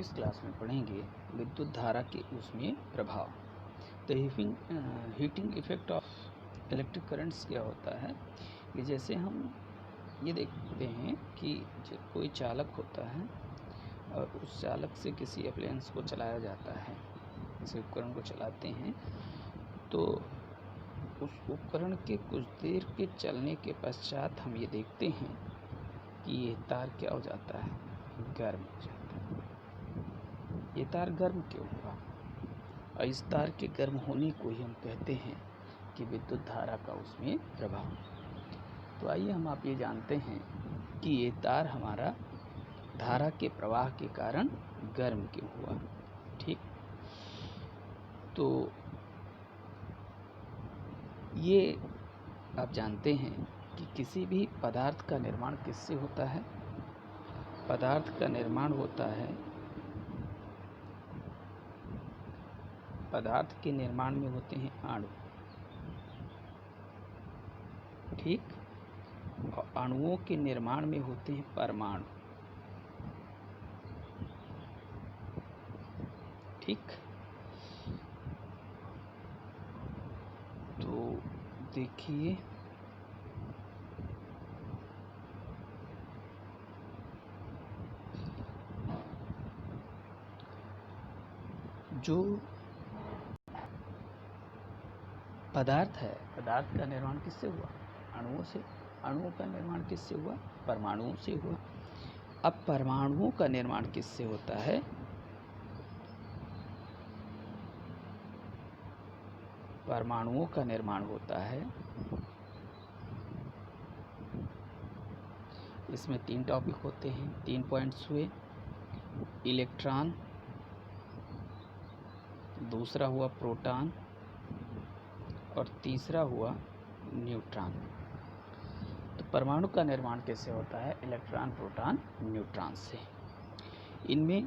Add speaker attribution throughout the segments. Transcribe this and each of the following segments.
Speaker 1: इस क्लास में पढ़ेंगे विद्युत धारा के ऊष्मीय प्रभाव। तो heating effect of electric currents क्या होता है कि जैसे हम ये देखते हैं कि जब कोई चालक होता है और उस चालक से किसी अप्लायंस को चलाया जाता है, किसी उपकरण को चलाते हैं, तो उस उपकरण के कुछ देर के चलने के पश्चात हम ये देखते हैं कि ये तार क्या हो जाता है, गर्म हो जाता है। ये तार गर्म क्यों हुआ? और इस तार के गर्म होने को ही हम कहते हैं कि विद्युत धारा का उसमें प्रभाव। तो आइए हम आप ये जानते हैं कि ये तार हमारा धारा के प्रवाह के कारण गर्म क्यों हुआ। ठीक, तो ये आप जानते हैं कि किसी भी पदार्थ का निर्माण किससे होता है? पदार्थ का निर्माण होता है, पदार्थ के निर्माण में होते हैं अणु। ठीक, और अणुओं के निर्माण में होते हैं परमाणु। ठीक, तो देखिए जो पदार्थ है, पदार्थ का निर्माण किससे हुआ? अणुओं से। अणुओं का निर्माण किससे हुआ? परमाणुओं से हुआ। अब परमाणुओं का निर्माण किससे होता है? परमाणुओं का निर्माण होता है, इसमें 3 टॉपिक होते हैं, 3 पॉइंट्स हुए। इलेक्ट्रॉन, दूसरा हुआ प्रोटॉन और तीसरा हुआ न्यूट्रॉन। तो परमाणु का निर्माण कैसे होता है? इलेक्ट्रॉन, प्रोटॉन, न्यूट्रॉन से। इनमें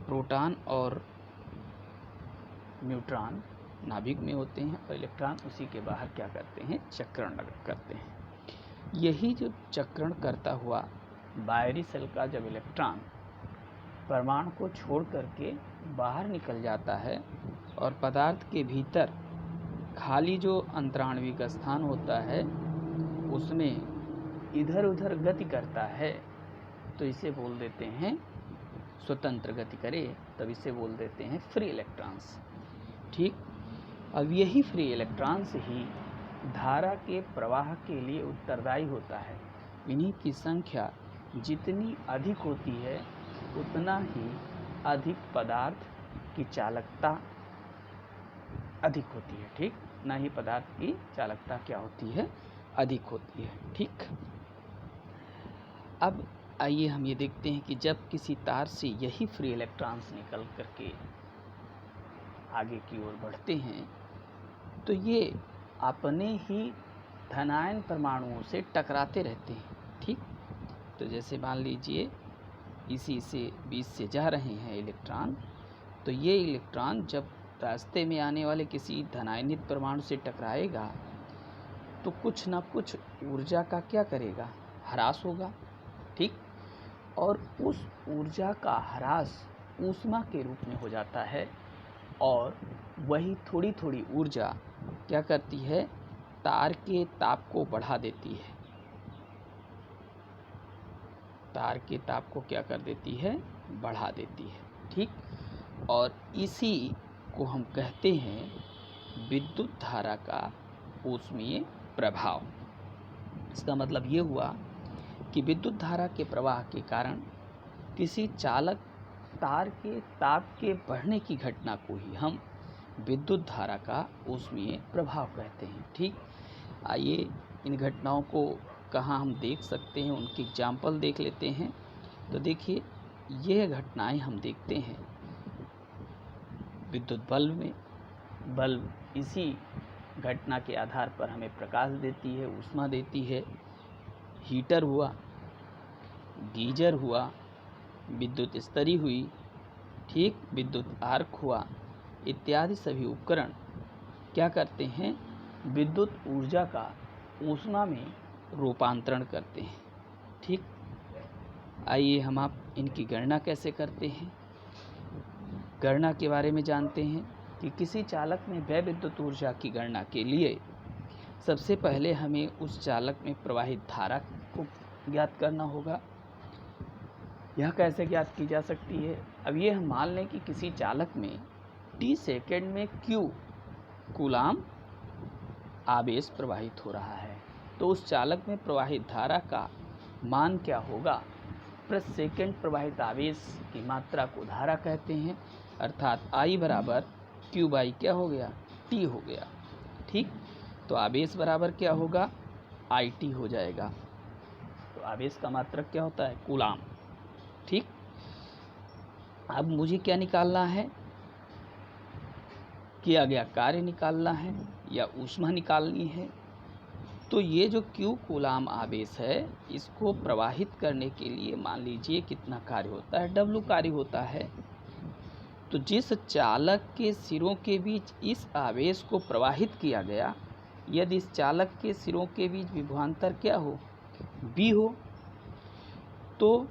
Speaker 1: प्रोटॉन और न्यूट्रॉन नाभिक में होते हैं और इलेक्ट्रॉन उसी के बाहर क्या करते हैं? चक्रण करते हैं। यही जो चक्रण करता हुआ बाहरी सेल का जब इलेक्ट्रॉन परमाणु को छोड़ करके बाहर निकल जाता है और पदार्थ के भीतर खाली जो अंतराणविक स्थान होता है उसमें इधर उधर गति करता है, तो इसे बोल देते हैं, स्वतंत्र गति करे तब इसे बोल देते हैं फ्री इलेक्ट्रॉन्स। ठीक, अब यही फ्री इलेक्ट्रॉन्स ही धारा के प्रवाह के लिए उत्तरदायी होता है। इन्हीं की संख्या जितनी अधिक होती है उतना ही अधिक पदार्थ की चालकता अधिक होती है। ठीक, ना ही पदार्थ की चालकता क्या होती है? अधिक होती है। ठीक, अब आइए हम ये देखते हैं कि जब किसी तार से यही फ्री इलेक्ट्रॉन्स निकल करके आगे की ओर बढ़ते हैं तो ये अपने ही धनायन परमाणुओं से टकराते रहते हैं। ठीक, तो जैसे मान लीजिए इसी से बीच से जा रहे हैं इलेक्ट्रॉन, तो ये इलेक्ट्रॉन जब रास्ते में आने वाले किसी धनायनित परमाणु से टकराएगा तो कुछ ना कुछ ऊर्जा का क्या करेगा? ह्रास होगा। ठीक, और उस ऊर्जा का ह्रास ऊष्मा के रूप में हो जाता है और वही थोड़ी थोड़ी ऊर्जा क्या करती है? तार के ताप को बढ़ा देती है। तार के ताप को क्या कर देती है? बढ़ा देती है। ठीक, और इसी को हम कहते हैं विद्युत धारा का ऊष्मीय प्रभाव। इसका मतलब ये हुआ कि विद्युत धारा के प्रवाह के कारण किसी चालक तार के ताप के बढ़ने की घटना को ही हम विद्युत धारा का ऊष्मीय प्रभाव कहते हैं। ठीक, आइए इन घटनाओं को कहाँ हम देख सकते हैं, उनके एग्जाम्पल देख लेते हैं। तो देखिए, यह घटनाएं हम देखते हैं विद्युत बल्ब में। बल्ब इसी घटना के आधार पर हमें प्रकाश देती है, ऊष्मा देती है। हीटर हुआ, गीजर हुआ, विद्युत इस्त्री हुई, ठीक, विद्युत आर्क हुआ, इत्यादि सभी उपकरण क्या करते हैं? विद्युत ऊर्जा का ऊष्मा में रूपांतरण करते हैं। ठीक, आइए हम आप इनकी गणना कैसे करते हैं गणना के बारे में जानते हैं कि किसी चालक में व्यय विद्युत ऊर्जा की गणना के लिए सबसे पहले हमें उस चालक में प्रवाहित धारा को ज्ञात करना होगा। यह कैसे ज्ञात की जा सकती है? अब ये हम मान लें कि किसी चालक में t सेकेंड में q कूलाम आवेश प्रवाहित हो रहा है, तो उस चालक में प्रवाहित धारा का मान क्या होगा? प्रति सेकेंड प्रवाहित आवेश की मात्रा को धारा कहते हैं, अर्थात I बराबर Q बाई क्या हो गया? T हो गया। ठीक, तो आवेश बराबर क्या होगा? IT हो जाएगा। तो आवेश का मात्रक क्या होता है? कूलाम। ठीक, अब मुझे क्या निकालना है? किया गया कार्य निकालना है या ऊष्मा निकालनी है। तो ये जो Q कूलाम आवेश है, इसको प्रवाहित करने के लिए मान लीजिए कितना कार्य होता है? W कार्य होता है। तो जिस चालक के सिरों के बीच इस आवेश को प्रवाहित किया गया, यदि इस चालक के सिरों के बीच विभवांतर क्या हो? B हो, तो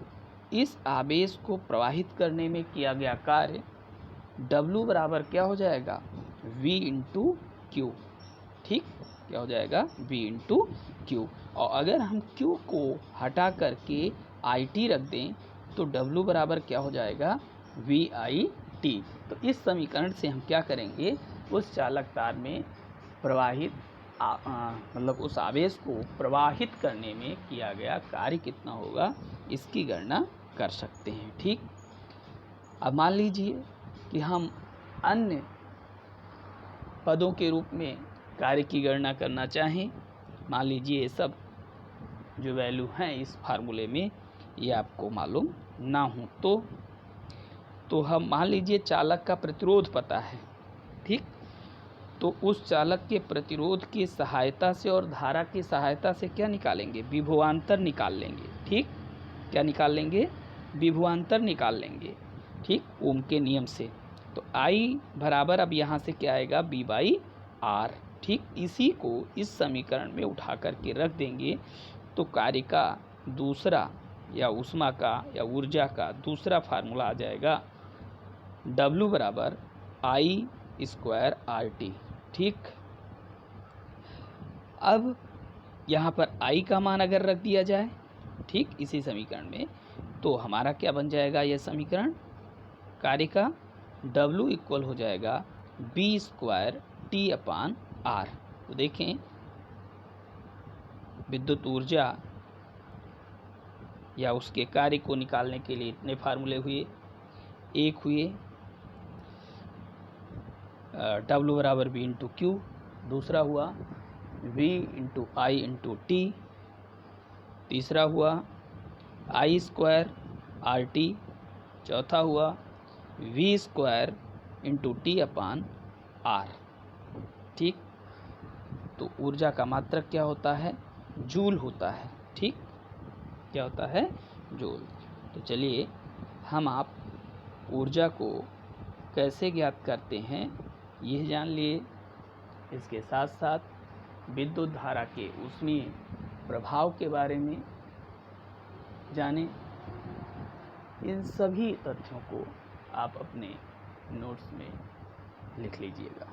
Speaker 1: इस आवेश को प्रवाहित करने में किया गया कार्य W बराबर क्या हो जाएगा? V into Q। ठीक, क्या हो जाएगा? V into Q। और अगर हम Q को हटा करके IT रख दें तो W बराबर क्या हो जाएगा? VIT। तो इस समीकरण से हम क्या करेंगे? उस चालक तार में प्रवाहित मतलब उस आवेश को प्रवाहित करने में किया गया कार्य कितना होगा, इसकी गणना कर सकते हैं। ठीक, अब मान लीजिए कि हम अन्य पदों के रूप में कार्य की गणना करना चाहें। मान लीजिए ये सब जो वैल्यू हैं इस फार्मूले में ये आपको मालूम ना हो तो हम मान लीजिए चालक का प्रतिरोध पता है। ठीक, तो उस चालक के प्रतिरोध की सहायता से और धारा की सहायता से क्या निकालेंगे? विभवांतर निकाल लेंगे। ठीक, क्या निकाल लेंगे? विभवांतर निकाल लेंगे। ठीक, ओम के नियम से। तो I बराबर अब यहाँ से क्या आएगा? B by R। ठीक, इसी को इस समीकरण में उठा करके रख देंगे तो कार्य का दूसरा या ऊष्मा का या ऊर्जा का दूसरा फार्मूला आ जाएगा W बराबर I स्क्वायर RT। ठीक, अब यहाँ पर I का मान अगर रख दिया जाए, ठीक, इसी समीकरण में, तो हमारा क्या बन जाएगा? यह समीकरण कार्य का W इक्वल हो जाएगा B स्क्वायर T अपान R। तो देखें विद्युत ऊर्जा या उसके कार्य को निकालने के लिए इतने फार्मूले हुए। एक हुए W बराबर B इंटू Q, दूसरा हुआ V into I into T, तीसरा हुआ I स्क्वायर RT, चौथा हुआ V स्क्वायर इंटू T अपान R। ठीक, तो ऊर्जा का मात्रक क्या होता है? जूल होता है। ठीक, क्या होता है? जूल। तो चलिए हम आप ऊर्जा को कैसे ज्ञात करते हैं यह जान लिए। इसके साथ साथ विद्युत धारा के ऊष्मीय प्रभाव के बारे में जानें। इन सभी तथ्यों को आप अपने नोट्स में लिख लीजिएगा।